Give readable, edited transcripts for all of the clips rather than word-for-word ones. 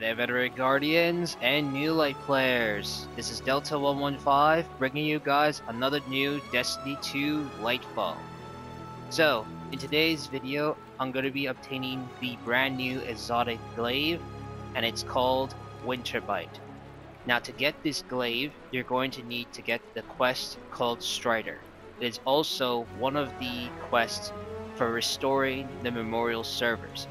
there, veteran guardians and new light players. This is Delta 115 bringing you guys another new Destiny 2 Lightfall. So, in today's video, I'm going to be obtaining the brand new Exotic Glaive, and it's called Winterbite. Now, to get this glaive, you're going to need to get the quest called Strider. It is also one of the quests for restoring the memorial servers.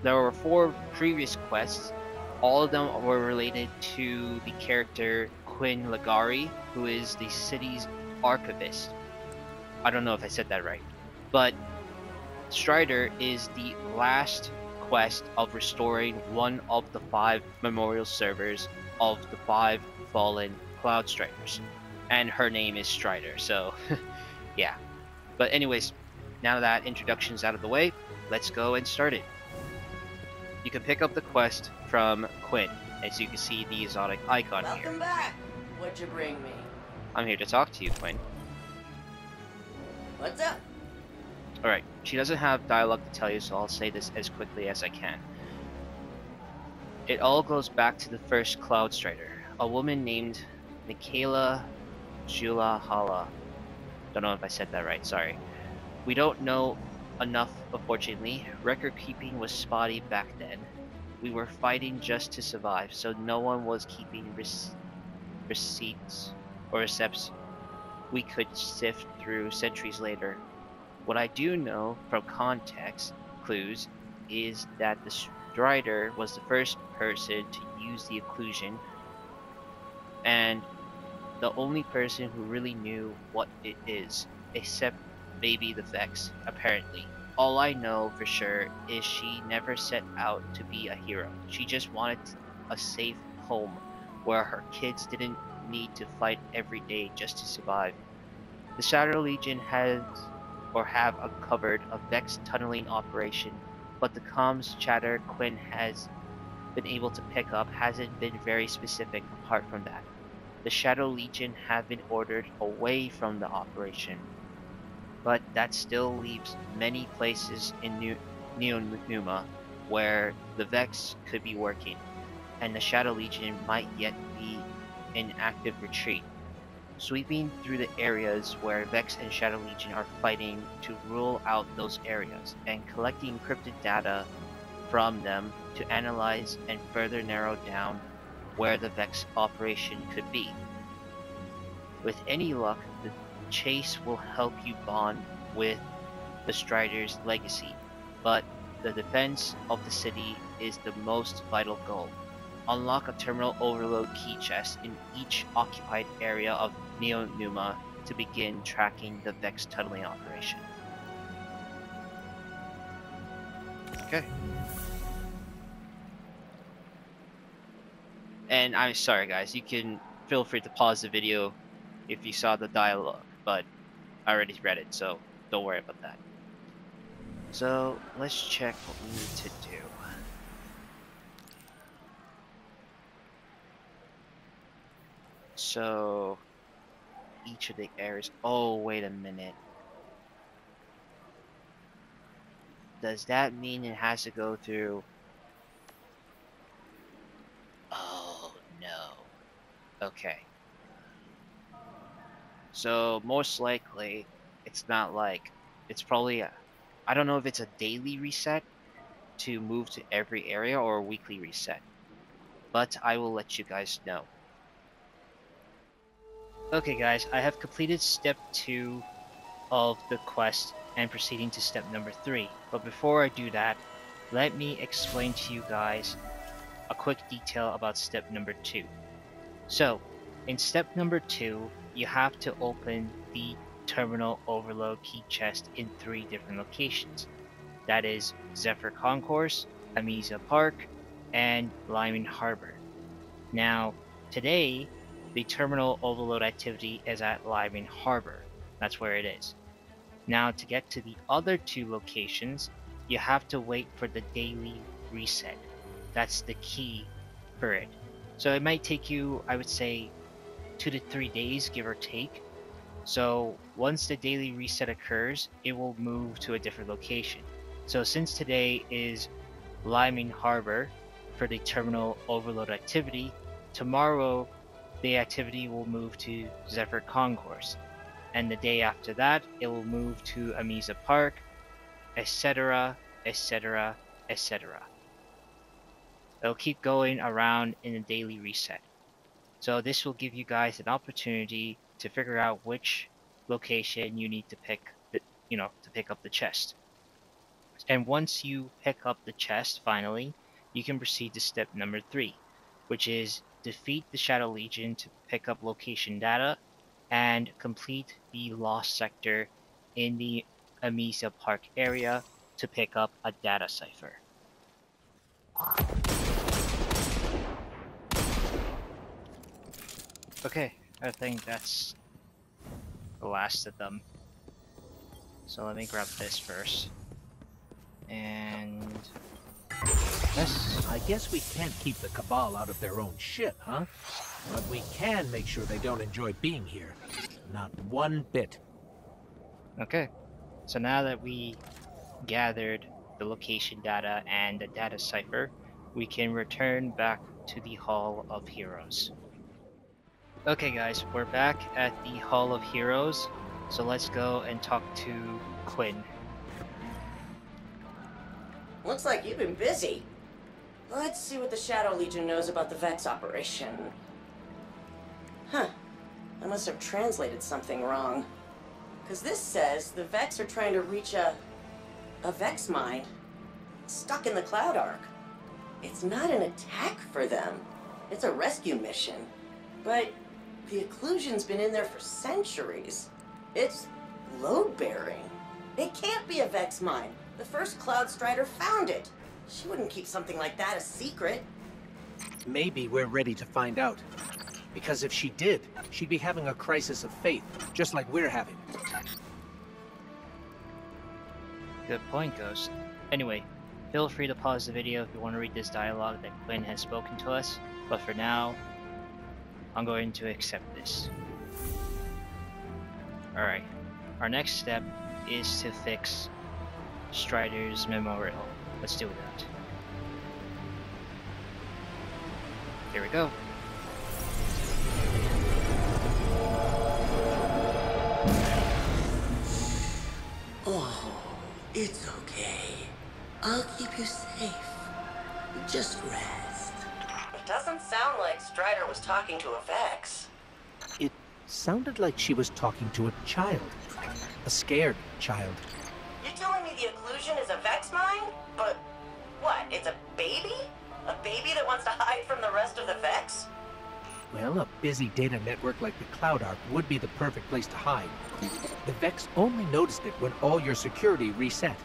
There were 4 previous quests. All of them were related to the character Quinn Ligari, who is the city's archivist. I don't know if I said that right. But Strider is the last quest of restoring one of the 5 memorial servers of the 5 fallen Cloud Strikers. And her name is Strider, so yeah. But anyways, now that introduction's out of the way, let's go and start it. You can pick up the quest from Quinn, as you can see the exotic icon here. Welcome back! What'd you bring me? I'm here to talk to you, Quinn. What's up? Alright, she doesn't have dialogue to tell you, so I'll say this as quickly as I can. It all goes back to the first Cloud Strider, a woman named Michaela Julahala. Don't know if I said that right, sorry. We don't know enough, unfortunately. Record keeping was spotty back then. We were fighting just to survive, so no one was keeping receipts or recepts we could sift through centuries later. What I do know from context clues is that the Strider was the first person to use the occlusion, and the only person who really knew what it is, except maybe the Vex, apparently. All I know for sure is she never set out to be a hero. She just wanted a safe home where her kids didn't need to fight every day just to survive. The Shadow Legion have uncovered a Vex tunneling operation, but the comms chatter Quinn has been able to pick up hasn't been very specific apart from that. The Shadow Legion have been ordered away from the operation, but that still leaves many places in Neo-Numa where the Vex could be working, and the Shadow Legion might yet be in active retreat, sweeping through the areas where Vex and Shadow Legion are fighting to rule out those areas, and collecting encrypted data from them to analyze and further narrow down where the Vex operation could be. With any luck, the chase will help you bond with the Strider's legacy, but the defense of the city is the most vital goal. Unlock a terminal overload key chest in each occupied area of Neo-Numa to begin tracking the Vex tunneling operation. Okay. And I'm sorry guys, you can feel free to pause the video if you saw the dialogue, but I already read it, so don't worry about that. So let's check what we need to do. So each of the areas. Oh, wait a minute. Does that mean it has to go through? Oh no. Okay. So most likely, it's not like, it's probably I don't know if it's a daily reset to move to every area or a weekly reset, but I will let you guys know. Okay guys, I have completed step 2 of the quest and proceeding to step number 3, but before I do that, let me explain to you guys a quick detail about step number 2. So, in step number 2, you have to open the terminal overload key chest in 3 different locations. That is Zephyr Concourse, Amnesia Park, and Lyman Harbor. Now, today, the terminal overload activity is at Lyman Harbor. That's where it is. Now, to get to the other 2 locations, you have to wait for the daily reset. That's the key for it. So it might take you, I would say, 2 to 3 days, give or take. So once the daily reset occurs, it will move to a different location. So since today is Lyman Harbor, for the terminal overload activity, tomorrow the activity will move to Zephyr Concourse, and the day after that it will move to Amisa Park, etc., etc., etc. It'll keep going around in a daily reset. So this will give you guys an opportunity to figure out which location you need to pick up the chest. And once you pick up the chest finally, you can proceed to step number 3, which is defeat the Shadow Legion to pick up location data and complete the Lost Sector in the Amisa Park area to pick up a data cipher. Okay, I think that's the last of them. So let me grab this first. And yes, I guess we can't keep the Cabal out of their own shit, huh? But we can make sure they don't enjoy being here. Not one bit. Okay, so now that we gathered the location data and the data cipher, we can return back to the Hall of Heroes. Okay guys, we're back at the Hall of Heroes, so let's go and talk to Quinn. Looks like you've been busy. Let's see what the Shadow Legion knows about the Vex operation. Huh. I must have translated something wrong. Because this says the Vex are trying to reach a Vex mine stuck in the Cloud Arc. It's not an attack for them. It's a rescue mission. But the occlusion's been in there for centuries. It's load-bearing. It can't be a Vex mine. The first Cloud Strider found it. She wouldn't keep something like that a secret. Maybe we're ready to find out. Because if she did, she'd be having a crisis of faith, just like we're having. Good point, Ghost. Anyway, feel free to pause the video if you want to read this dialogue that Quinn has spoken to us, but for now, I'm going to accept this. Alright, our next step is to fix Strider's memorial. Let's do that. Here we go. Oh, it's okay. I'll keep you safe. Just rest. It doesn't sound like Strider was talking to a Vex. It sounded like she was talking to a child. A scared child. You're telling me the occlusion is a Vex mine? But what, it's a baby? A baby that wants to hide from the rest of the Vex? Well, a busy data network like the Cloud Arc would be the perfect place to hide. The Vex only noticed it when all your security reset.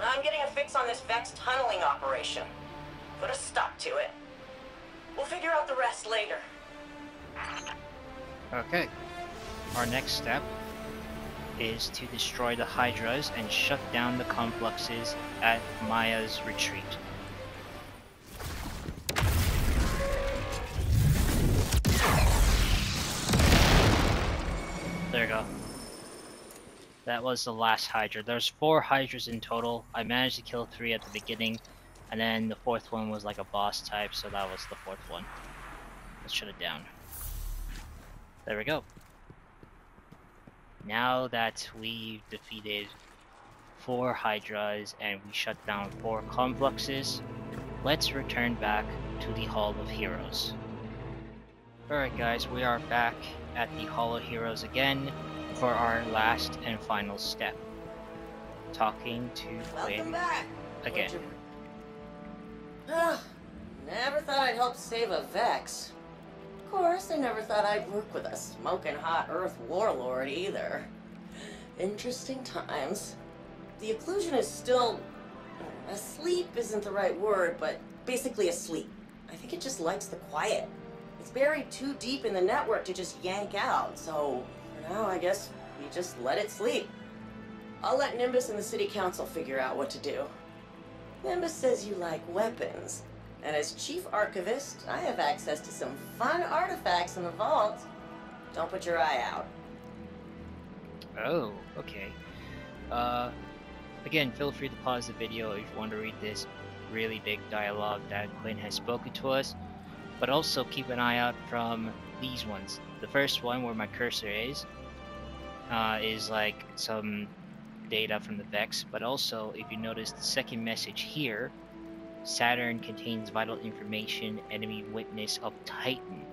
I'm getting a fix on this Vex tunneling operation. Put a stop to it. We'll figure out the rest later. Okay. Our next step is to destroy the Hydras and shut down the complexes at Maya's retreat. There you go. That was the last Hydra. There's 4 Hydras in total. I managed to kill 3 at the beginning, and then the 4th one was like a boss type, so that was the 4th one. Let's shut it down. There we go. Now that we've defeated 4 Hydras and we shut down 4 complexes, let's return back to the Hall of Heroes. Alright guys, we are back at the Hall of Heroes again for our last and final step. Talking to Quinn back. again. Never thought I'd help save a Vex. Of course, I never thought I'd work with a smoking hot Earth warlord either. Interesting times. The occlusion is still... asleep isn't the right word, but basically asleep. I think it just likes the quiet. It's buried too deep in the network to just yank out, so for now I guess we just let it sleep. I'll let Nimbus and the City Council figure out what to do. Nimbus says you like weapons, and as Chief Archivist, I have access to some fun artifacts in the vault. Don't put your eye out. Oh, okay. Again, feel free to pause the video if you want to read this really big dialogue that Quinn has spoken to us, but also keep an eye out from these ones. The first one, where my cursor is like some data from the Vex, but also if you notice the second message here, Saturn contains vital information, enemy witness of Titan.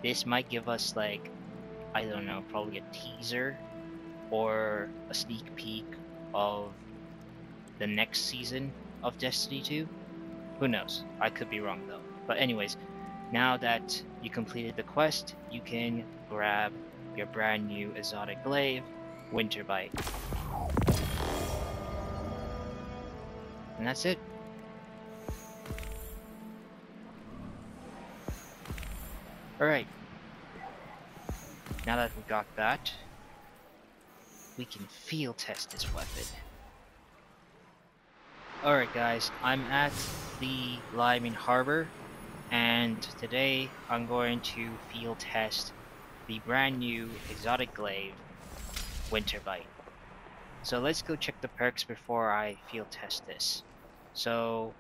This might give us, like, I don't know, probably a teaser or a sneak peek of the next season of Destiny 2. Who knows? I could be wrong though. But anyways, now that you completed the quest, you can grab your brand new Exotic Glaive, Winterbite. And that's it. Alright. Now that we got that, we can field test this weapon. Alright guys, I'm at the Lyman Harbor, and today I'm going to field test the brand new Exotic Glaive, Winterbite. So let's go check the perks before I field test this. So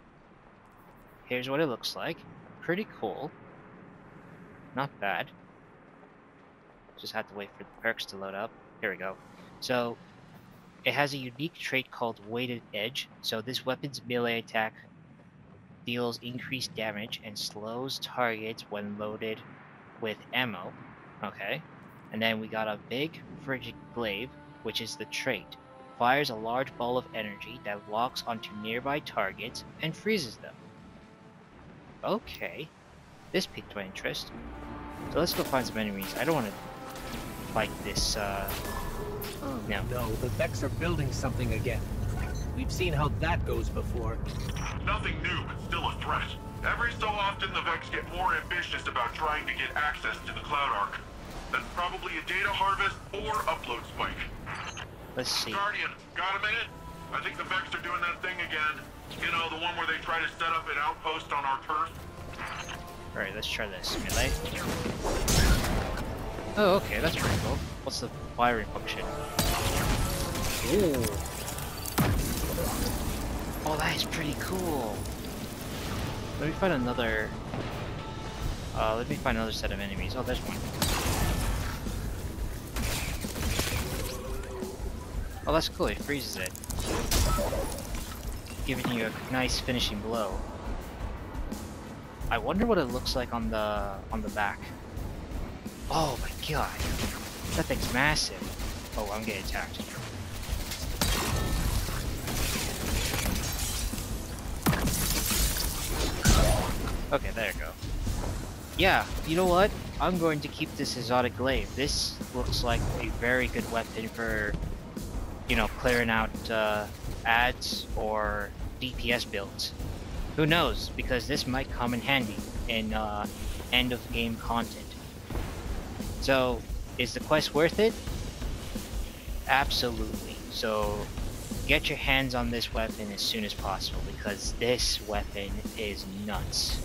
here's what it looks like. Pretty cool. Not bad. Just have to wait for the perks to load up. Here we go. So it has a unique trait called Weighted Edge. So this weapon's melee attack deals increased damage and slows targets when loaded with ammo. Okay. And then we got a big frigid glaive, which is the trait. Fires a large ball of energy that locks onto nearby targets and freezes them. Okay. This piqued my interest. So let's go find some enemies. I don't want to fight this, Oh, no. no, the Vex are building something again. We've seen how that goes before. Nothing new, but still a threat. Every so often, the Vex get more ambitious about trying to get access to the Cloud Arc. That's probably a data harvest or upload spike. Let's see. Guardian, got a minute? I think the Vex are doing that thing again. You know, the one where they try to set up an outpost on our turf? Alright, let's try this. Melee. Oh, okay, that's pretty cool. What's the firing function? Ooh. Oh, that is pretty cool. Let me find another set of enemies. Oh, there's one. Oh, that's cool. It freezes it, giving you a nice finishing blow. I wonder what it looks like on the back. Oh my god, that thing's massive. Oh, I'm getting attacked. Okay, there you go. Yeah, you know what? I'm going to keep this Exotic Glaive. This looks like a very good weapon for, you know, clearing out ads or DPS builds. Who knows? Because this might come in handy in end of game content. So, is the quest worth it? Absolutely. So, get your hands on this weapon as soon as possible, because this weapon is nuts.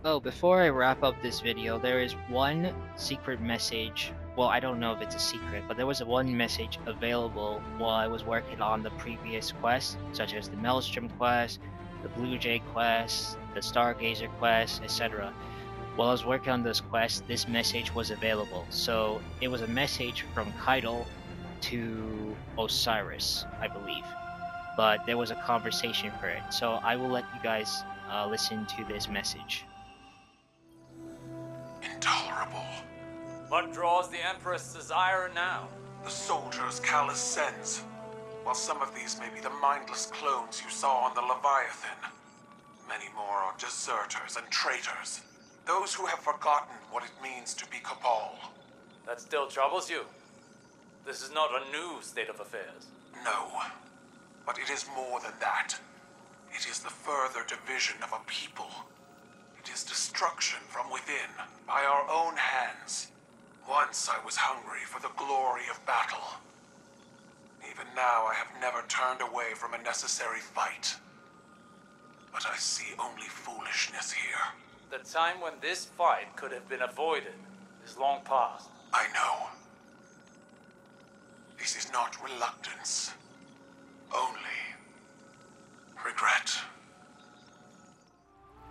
Oh, before I wrap up this video, there is one secret message. Well, I don't know if it's a secret, but there was one message available while I was working on the previous quests, such as the Maelstrom quest, the Bluejay quest, the Stargazer quest, etc. While I was working on this quest, this message was available. So it was a message from Keitel to Osiris, I believe. But there was a conversation for it. So I will let you guys listen to this message. Intolerable. What draws the Empress' desire now? The soldiers Callus sends. While some of these may be the mindless clones you saw on the Leviathan, many more are deserters and traitors. Those who have forgotten what it means to be Cabal. That still troubles you? This is not a new state of affairs. No, but it is more than that. It is the further division of a people. It is destruction from within, by our own hands. Once I was hungry for the glory of battle. Even now I have never turned away from a necessary fight. But I see only foolishness here. The time when this fight could have been avoided is long past. I know. This is not reluctance. Only regret.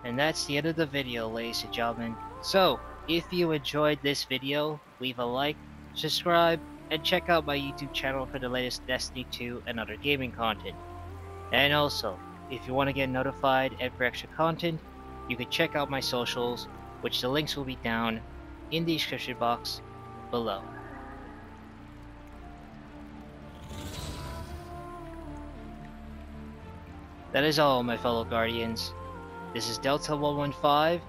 And that's the end of the video, ladies and gentlemen. So, if you enjoyed this video, leave a like, subscribe, and check out my YouTube channel for the latest Destiny 2 and other gaming content. And also, if you want to get notified and for extra content, you can check out my socials, which the links will be down in the description box below. That is all, my fellow Guardians. This is Delta 115,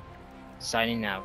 signing out.